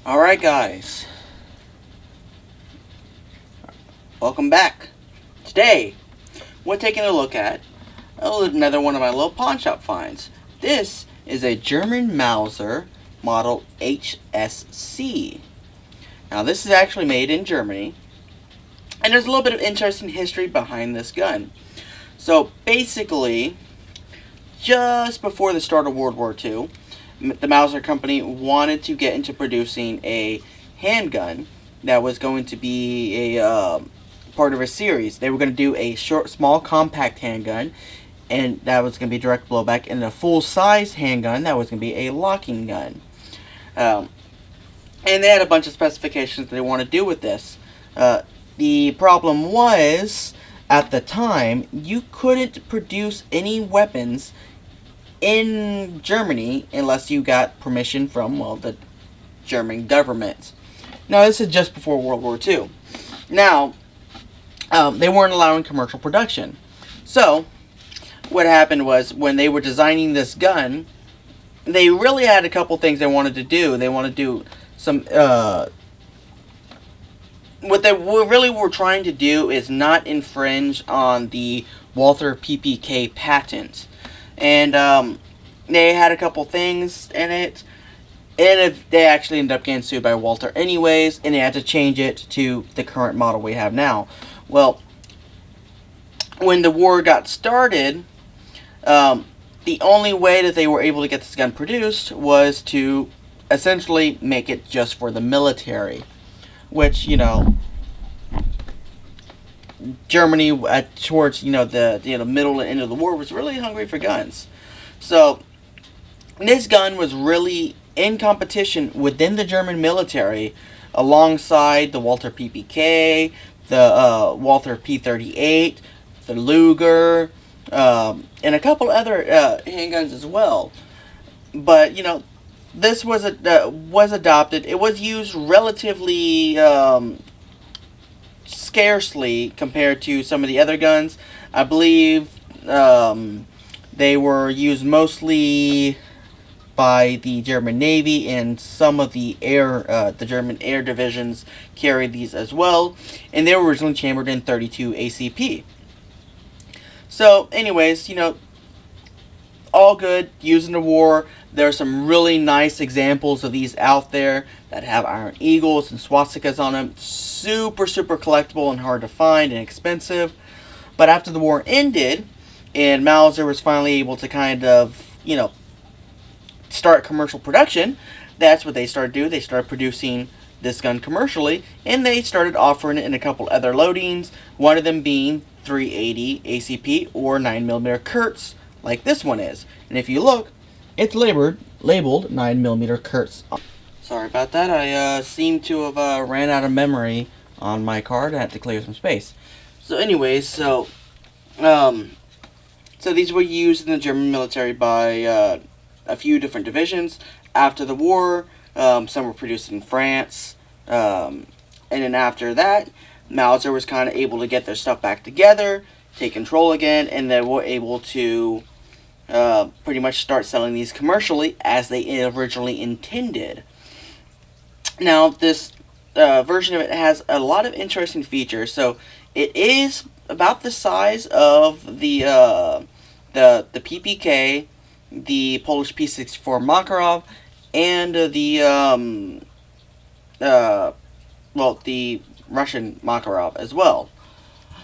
Alright guys, welcome back. Today, we're taking a look at another one of my little pawn shop finds. This is a German Mauser model HSc. Now this is actually made in Germany, and there's a little bit of interesting history behind this gun. So basically, just before the start of World War II, the Mauser company wanted to get into producing a handgun that was going to be a part of a series. They were going to do a small compact handgun, and that was going to be direct blowback, and a full-size handgun that was going to be a locking gun. And they had a bunch of specifications that they want to do with this. The problem was, at the time, you couldn't produce any weapons in Germany unless you got permission from, well, the German government. Now, this is just before World War II. Now, they weren't allowing commercial production. So, what happened was, when they were designing this gun, they really had a couple things they wanted to do. They wanted to do some, what they really were trying to do is not infringe on the Walther PPK patent. And they had a couple things in it, and they actually ended up getting sued by Walther anyways, and they had to change it to the current model we have now. Well, when the war got started, the only way that they were able to get this gun produced was to essentially make it just for the military, which, you know, Germany towards the middle and end of the war was really hungry for guns. So this gun was really in competition within the German military, alongside the Walther PPK, the Walther P38, the Luger, and a couple other handguns as well. But this was adopted. It was used relatively scarcely compared to some of the other guns. I believe they were used mostly by the German Navy, and some of the German air divisions carried these as well, and they were originally chambered in .32 ACP. So anyways, all good, used in the war. There are some really nice examples of these out there that have iron eagles and swastikas on them. Super, super collectible and hard to find and expensive. But after the war ended, and Mauser was finally able to kind of, start commercial production, that's what they started doing. They started producing this gun commercially, and they started offering it in a couple other loadings, one of them being 380 ACP or 9mm Kurz, like this one is. And if you look, it's labeled 9mm Kurz. Sorry about that. I seem to have ran out of memory on my card. I had to clear some space. So anyways, so these were used in the German military by a few different divisions. After the war, some were produced in France, and then after that, Mauser was kind of able to get their stuff back together, take control again, and they were able to pretty much start selling these commercially as they originally intended. Now, this version of it has a lot of interesting features. So it is about the size of the PPK, the Polish P64 Makarov, and the Russian Makarov as well.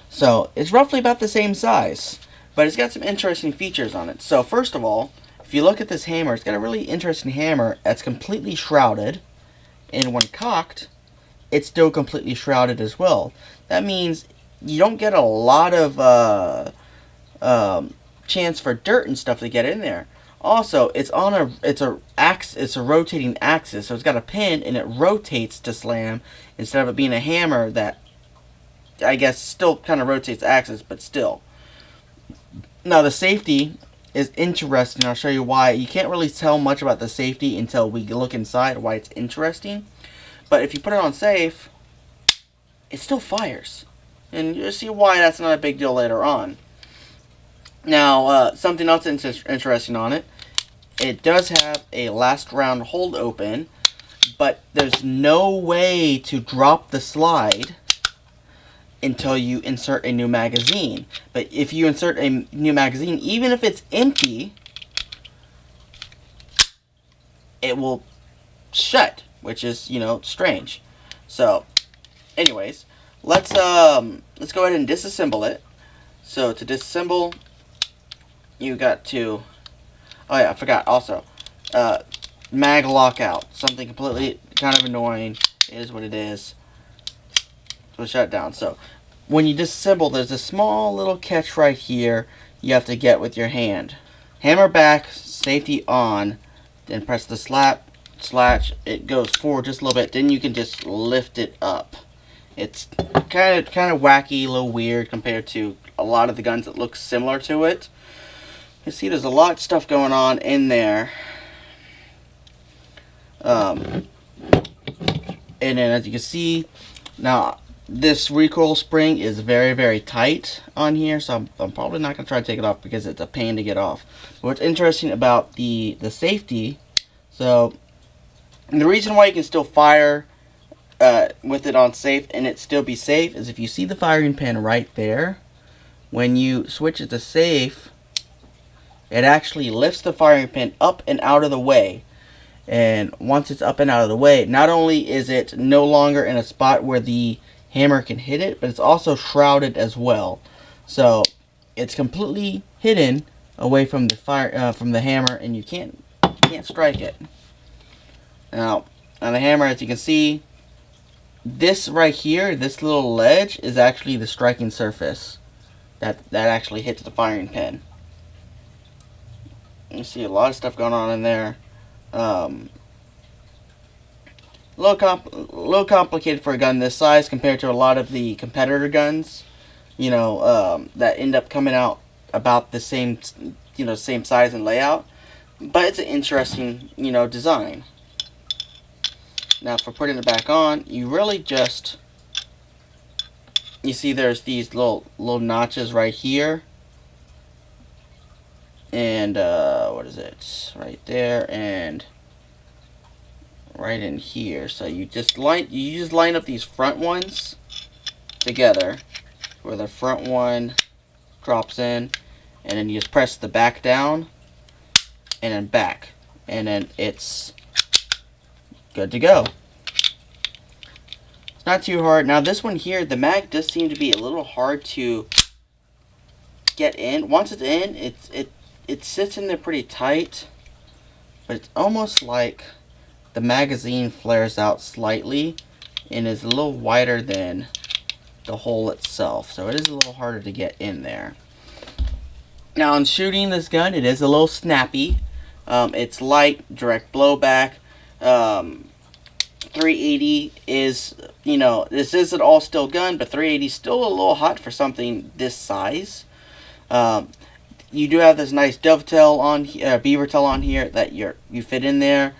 So it's roughly about the same size, but it's got some interesting features on it. So first of all, if you look at this hammer, it's got a really interesting hammer that's completely shrouded, and when cocked, it's still completely shrouded as well. That means you don't get a lot of chance for dirt and stuff to get in there. Also, it's a rotating axis, so it's got a pin and it rotates to slam instead of it being a hammer that, I guess, still kind of rotates axis, but still. Now the safety is interesting. I'll show you why. You can't really tell much about the safety until we look inside, why it's interesting. But if you put it on safe, it still fires. And you'll see why that's not a big deal later on. Now, something else interesting on it. It does have a last round hold open, but there's no way to drop the slide until you insert a new magazine. But if you insert a new magazine, even if it's empty, it will shut, which is, strange. So, anyways, let's go ahead and disassemble it. So to disassemble, you got to, oh yeah, I forgot also, mag lockout, something completely kind of annoying. It is what it is. So shut it down. So when you disassemble, there's a small little catch right here you have to get with your hand. Hammer back, safety on, then press the slash, it goes forward just a little bit, then you can just lift it up. It's kind of wacky, a little weird compared to a lot of the guns that look similar to it. You see there's a lot of stuff going on in there. And then as you can see, now this recoil spring is very, very tight on here, so I'm probably not going to try to take it off because it's a pain to get off. But what's interesting about the safety, so the reason why you can still fire with it on safe and it still be safe is if you see the firing pin right there, when you switch it to safe, it actually lifts the firing pin up and out of the way. And once it's up and out of the way, not only is it no longer in a spot where the hammer can hit it, but it's also shrouded as well. So it's completely hidden away from the from the hammer, and you can't strike it. Now on the hammer, as you can see, this right here, this little ledge is actually the striking surface that actually hits the firing pin. You see a lot of stuff going on in there. A little complicated for a gun this size compared to a lot of the competitor guns, that end up coming out about the same, same size and layout. But it's an interesting, design. Now for putting it back on, you really just, you see there's these little notches right here. And what is it? Right there and right in here. So you just line up these front ones together, where the front one drops in, and then you just press the back down, and then back, and then it's good to go. It's not too hard. Now this one here, the mag does seem to be a little hard to get in. Once it's in, it sits in there pretty tight, but it's almost like the magazine flares out slightly and is a little wider than the hole itself, so it is a little harder to get in there. Now in shooting this gun, it is a little snappy. It's light, direct blowback. 380 is, this is an all-steel gun, but 380 is still a little hot for something this size. You do have this nice dovetail on beaver tail on here that you fit in there.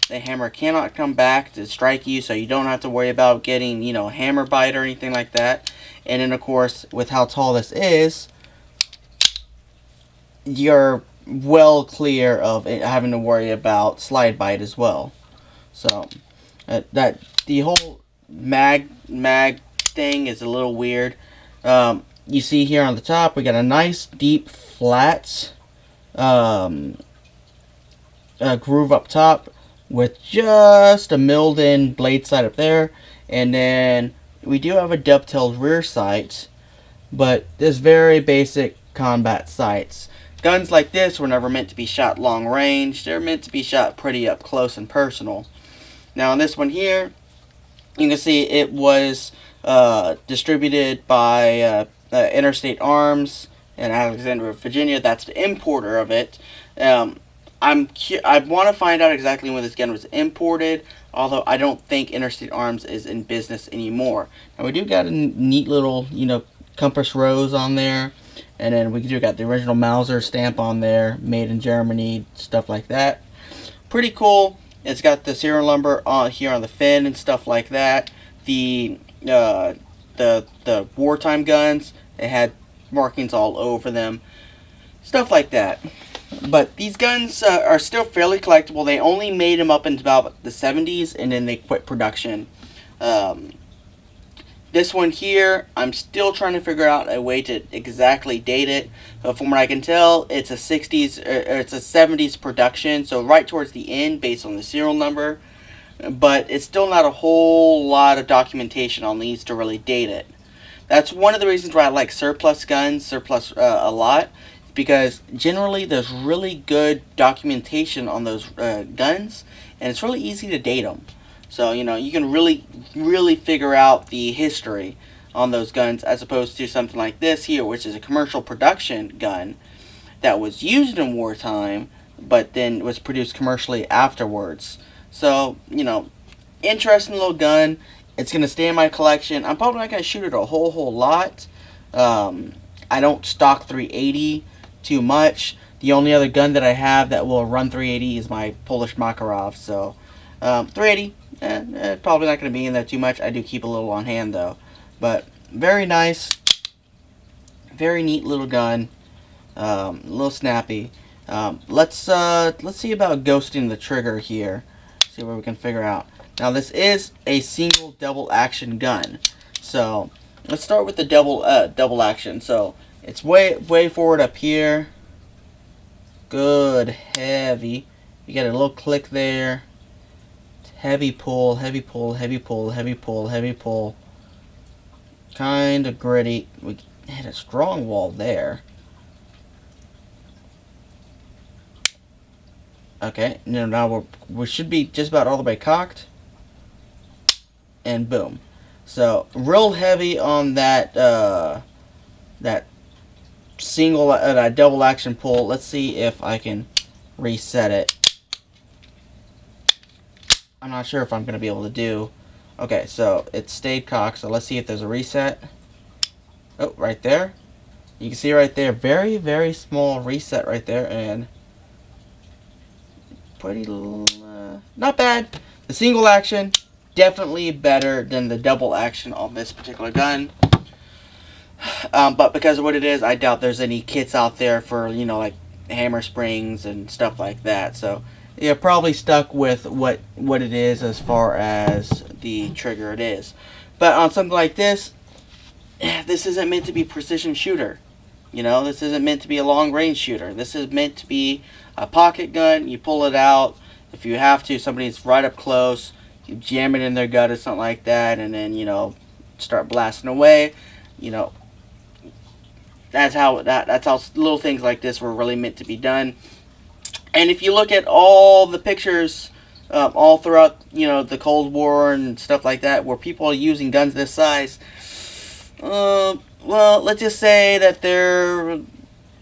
The hammer cannot come back to strike you, so you don't have to worry about getting, hammer bite or anything like that. And then, of course, with how tall this is, you're well clear of having to worry about slide bite as well. So, that the whole mag thing is a little weird. You see here on the top, we got a nice deep flat groove up top with just a milled in blade sight up there, and then we do have a dovetailed rear sight, but this very basic combat sights. Guns like this were never meant to be shot long range. They're meant to be shot pretty up close and personal. Now on this one here, you can see it was distributed by Interstate Arms in Alexandria, Virginia. That's the importer of it. I want to find out exactly when this gun was imported, although I don't think Interstate Arms is in business anymore. Now we do got a neat little, compass rose on there, and then we do got the original Mauser stamp on there, made in Germany, stuff like that. Pretty cool. It's got the serial number on here on the fin and stuff like that. The wartime guns, it had markings all over them. stuff like that. But these guns are still fairly collectible. They only made them up until about the 70s, and then they quit production. This one here, I'm still trying to figure out a way to exactly date it. From what I can tell, it's a 60s or it's a 70s production, so right towards the end based on the serial number. But it's still not a whole lot of documentation on these to really date it. That's one of the reasons why I like surplus guns, a lot, because generally there's really good documentation on those guns, and it's really easy to date them. So, you know, you can really figure out the history on those guns, as opposed to something like this here, which is a commercial production gun that was used in wartime, but then was produced commercially afterwards. So, you know, interesting little gun. It's going to stay in my collection. I'm probably not going to shoot it a whole lot. I don't stock 380 too much. The only other gun that I have that will run 380 is my Polish Makarov. So, 380, probably not going to be in there too much. I do keep a little on hand though. But very nice, very neat little gun, a little snappy. Let's see about ghosting the trigger here. See what we can figure out. Now this is a single double action gun, so let's start with the double action. So it's way forward up here. Good, heavy. You get a little click there. Heavy pull, heavy pull, heavy pull, heavy pull, heavy pull. Kind of gritty. We hit a strong wall there. Okay, now we should be just about all the way cocked. And boom. So real heavy on that that single double action pull. Let's see if I can reset it. I'm not sure if I'm gonna be able to do. Okay, so it stayed cocked, so let's see if there's a reset. Oh, right there. You can see right there, very small reset right there, and pretty not bad. The single action definitely better than the double action on this particular gun. But because of what it is, I doubt there's any kits out there for, you know, like hammer springs and stuff like that. So you're probably stuck with what it is as far as the trigger it is. But on something like this isn't meant to be precision shooter. You know, this isn't meant to be a long range shooter. This is meant to be a pocket gun. You pull it out. If you have to, somebody's right up close, you jam it in their gut or something like that, and then, you know, start blasting away. You know, that's how little things like this were really meant to be done. And if you look at all the pictures all throughout, you know, the Cold War and stuff like that, where people are using guns this size, well, let's just say that they're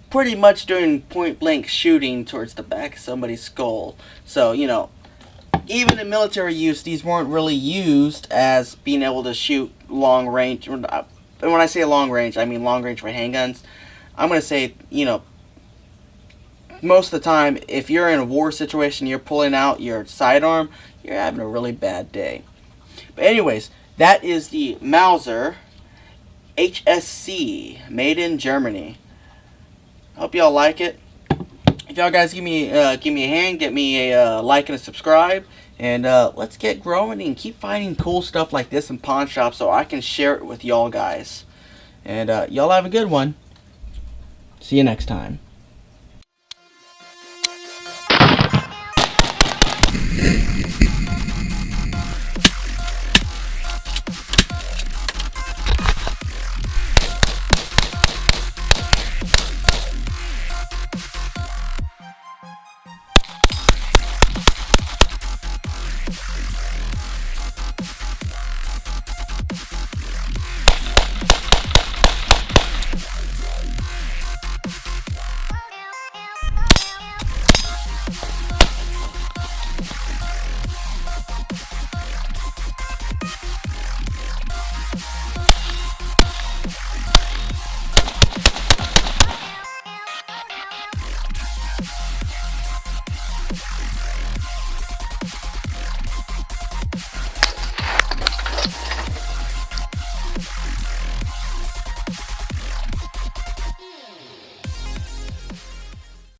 pretty much doing point-blank shooting towards the back of somebody's skull. So, you know, even in military use, these weren't really used as being able to shoot long range. And when I say long range, I mean long range for handguns. I'm going to say, you know, most of the time, if you're in a war situation, you're pulling out your sidearm, you're having a really bad day. But anyways, that is the Mauser HSc, made in Germany. Hope y'all like it. If y'all guys give me a hand, get me a like and a subscribe, and let's get growing and keep finding cool stuff like this in pawn shops so I can share it with y'all guys. And y'all have a good one. See you next time.